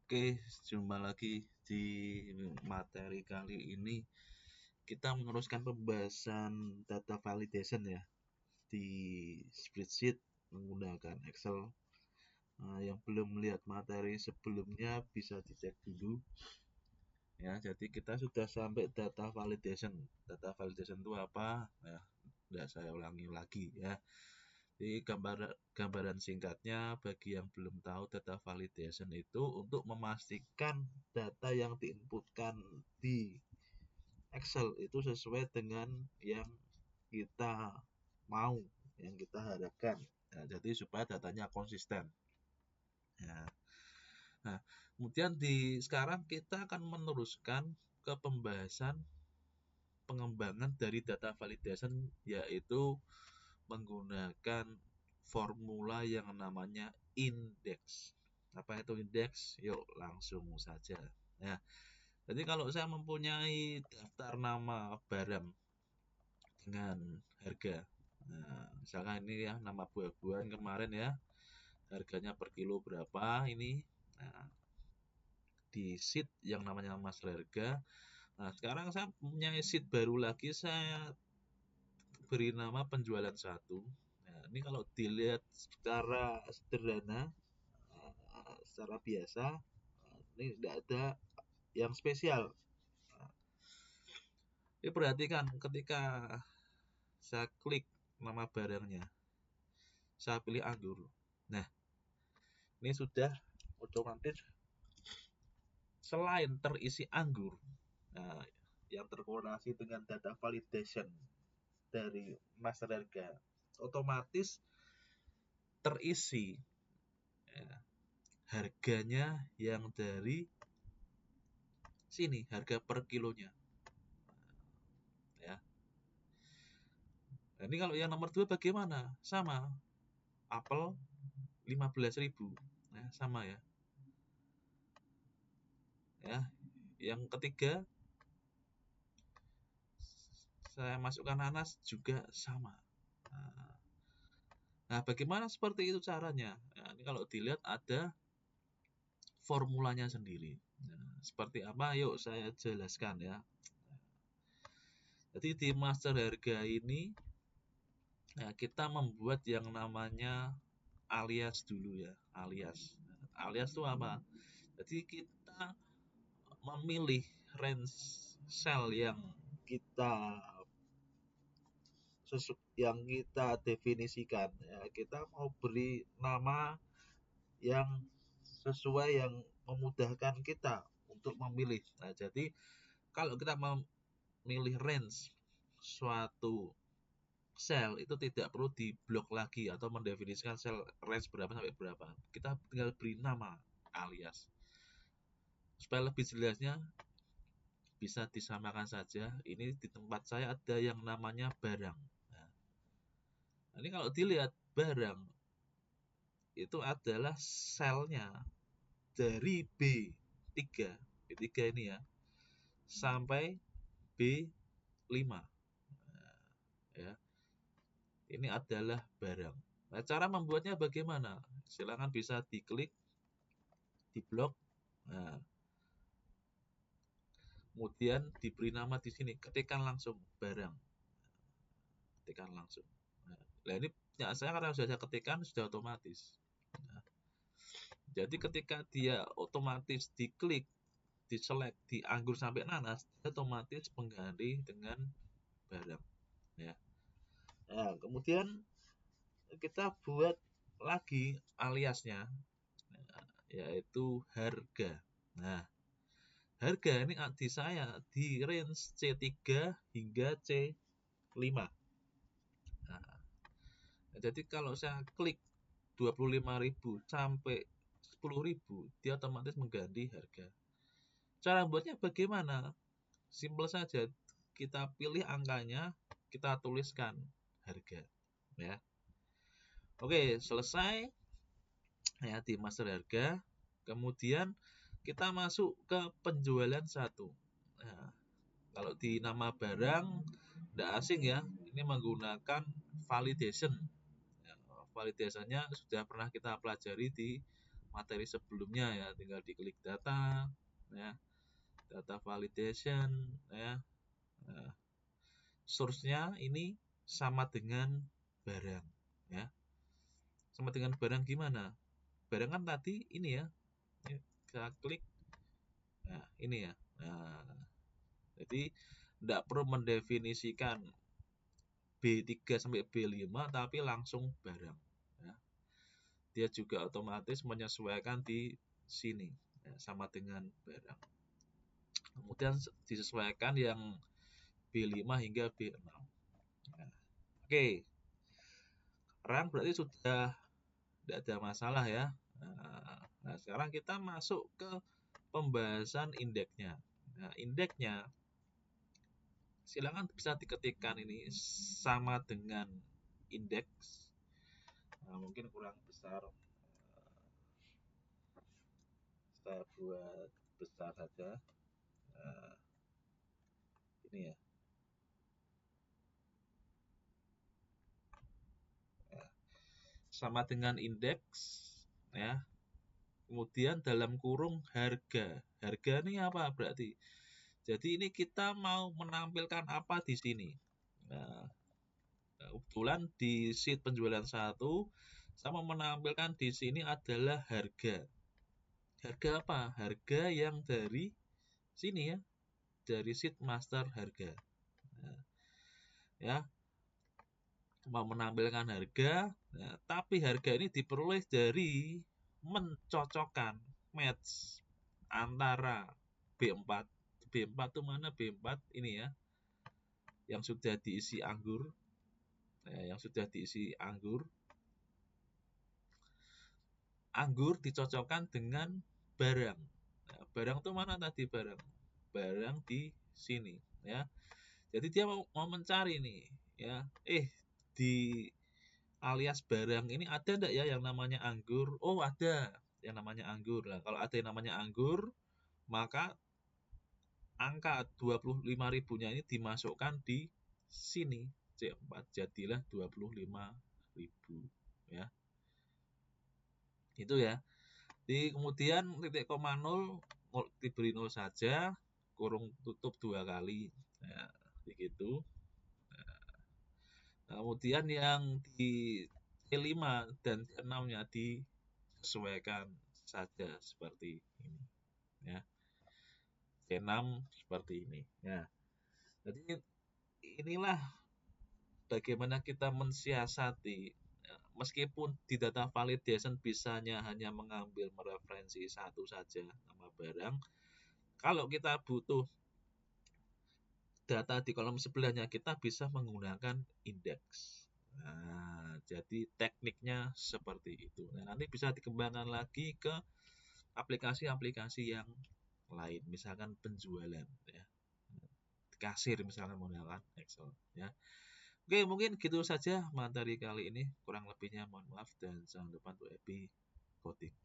Oke, jumpa lagi di materi kali ini. Kita meneruskan pembahasan data validation ya di spreadsheet menggunakan Excel. Yang belum melihat materi sebelumnya bisa dicek dulu. Ya, jadi kita sudah sampai data validation. Data validation itu apa? Ya, tidak saya ulangi lagi ya. Jadi gambaran singkatnya bagi yang belum tahu data validation itu untuk memastikan data yang diinputkan di Excel itu sesuai dengan yang kita mau, yang kita harapkan. Nah, jadi supaya datanya konsisten. Ya. Nah, kemudian sekarang kita akan meneruskan ke pembahasan pengembangan dari data validation yaitu menggunakan formula yang namanya indeks. Apa itu indeks? Yuk langsung saja. Nah, jadi kalau saya mempunyai daftar nama barang dengan harga. Nah, misalkan ini ya nama buah-buahan kemarin ya. Harganya per kilo berapa ini. Nah, di sheet yang namanya master harga. Nah, sekarang saya punya sheet baru lagi, saya beri nama penjualan satu. Nah, ini kalau dilihat secara sederhana, secara biasa, ini tidak ada yang spesial. Ini perhatikan ketika saya klik nama barangnya, saya pilih anggur. Nah, ini sudah otomatis selain terisi anggur, nah, yang terkorelasi dengan data validation dari master harga, otomatis terisi ya, harganya yang dari sini, harga per kilonya. Ya. Nah, ini kalau yang nomor 2 bagaimana? Sama. Apel 15.000. Nah, sama ya. Ya. Yang ketiga saya masukkan nanas juga sama. Nah, bagaimana seperti itu caranya? Nah, ini kalau dilihat ada formulanya sendiri. Nah, seperti apa? Yuk saya jelaskan ya. Jadi di master harga ini nah, kita membuat yang namanya alias dulu ya, alias. Alias itu apa? Jadi kita memilih range sel yang kita definisikan ya, kita mau beri nama yang sesuai yang memudahkan kita untuk memilih. Nah, jadi kalau kita memilih range suatu sel itu tidak perlu diblok lagi atau mendefinisikan sel range berapa sampai berapa. Kita tinggal beri nama alias. Supaya lebih jelasnya bisa disamakan saja. Ini di tempat saya ada yang namanya barang. Nah, ini kalau dilihat barang itu adalah selnya dari B3 ini ya sampai B5 ya. Ini adalah barang. Nah, cara membuatnya bagaimana? Silakan bisa diklik, diblok. Nah, kemudian diberi nama di sini, ketikkan langsung barang. Ketikkan langsung. Nah, ini ya, saya karena sudah saya ketikkan sudah otomatis. Nah, jadi ketika dia otomatis diklik, diselect di anggur sampai nanas, dia otomatis mengganti dengan barang. Ya. Nah, kemudian kita buat lagi aliasnya, yaitu harga. Nah, harga ini di saya di range C3 hingga C5. Nah, jadi kalau saya klik 25.000 sampai 10.000, dia otomatis mengganti harga. Cara buatnya bagaimana? Simpel saja, kita pilih angkanya, kita tuliskan harga. Ya. Oke, selesai ya di master harga. Kemudian kita masuk ke penjualan satu. Nah, kalau di nama barang tidak asing ya, ini menggunakan validation. Ya, validationnya sudah pernah kita pelajari di materi sebelumnya ya, tinggal diklik data ya, data validation ya. Nah, source-nya ini sama dengan barang ya. Sama dengan barang gimana? Barang kan tadi ini ya, kita klik, nah ini ya. Nah, jadi tidak perlu mendefinisikan B3 sampai B5 tapi langsung barang ya. Dia juga otomatis menyesuaikan di sini ya, sama dengan barang. Kemudian disesuaikan yang B5 hingga B6. Nah, oke, sekarang berarti sudah tidak ada masalah ya. Nah, sekarang kita masuk ke pembahasan indeksnya. Nah, indeksnya silakan bisa diketikkan ini sama dengan indeks. Nah, mungkin kurang besar, saya buat besar saja. Nah, ini ya. Nah, sama dengan indeks ya. Kemudian dalam kurung harga. Harga ini apa berarti? Jadi ini kita mau menampilkan apa di sini? Nah, kebetulan di sheet penjualan 1 sama menampilkan di sini adalah harga. Harga apa? Harga yang dari sini ya, dari sheet master harga. Nah, ya, mau menampilkan harga, nah, tapi harga ini diperoleh dari mencocokkan match antara B4. B4 itu mana? B4 ini ya, yang sudah diisi anggur. Ya, yang sudah diisi anggur. Anggur dicocokkan dengan barang. Nah, barang itu mana tadi barang? Barang di sini ya. Jadi dia mau mencari nih ya. Di alias barang ini ada enggak ya yang namanya anggur? Oh, ada yang namanya anggur. Nah, kalau ada yang namanya anggur, maka angka 25.000-nya ini dimasukkan di sini. C4 jadilah 25.000 ya. Itu ya. Di kemudian titik koma 0 diberi 0 saja, kurung tutup 2 kali. Nah, begitu. Nah, kemudian yang di C5 dan C6-nya disesuaikan saja seperti ini ya. C6 seperti ini. Ya. Jadi inilah bagaimana kita mensiasati, meskipun di data validation bisanya hanya mengambil mereferensi satu saja nama barang, kalau kita butuh data di kolom sebelahnya kita bisa menggunakan indeks. Nah, jadi tekniknya seperti itu. Nah, nanti bisa dikembangkan lagi ke aplikasi-aplikasi yang lain, misalkan penjualan ya. Kasir misalkan menggunakan Excel ya. Oke, mungkin gitu saja materi kali ini. Kurang lebihnya mohon maaf dan jangan lupa untuk happy coding.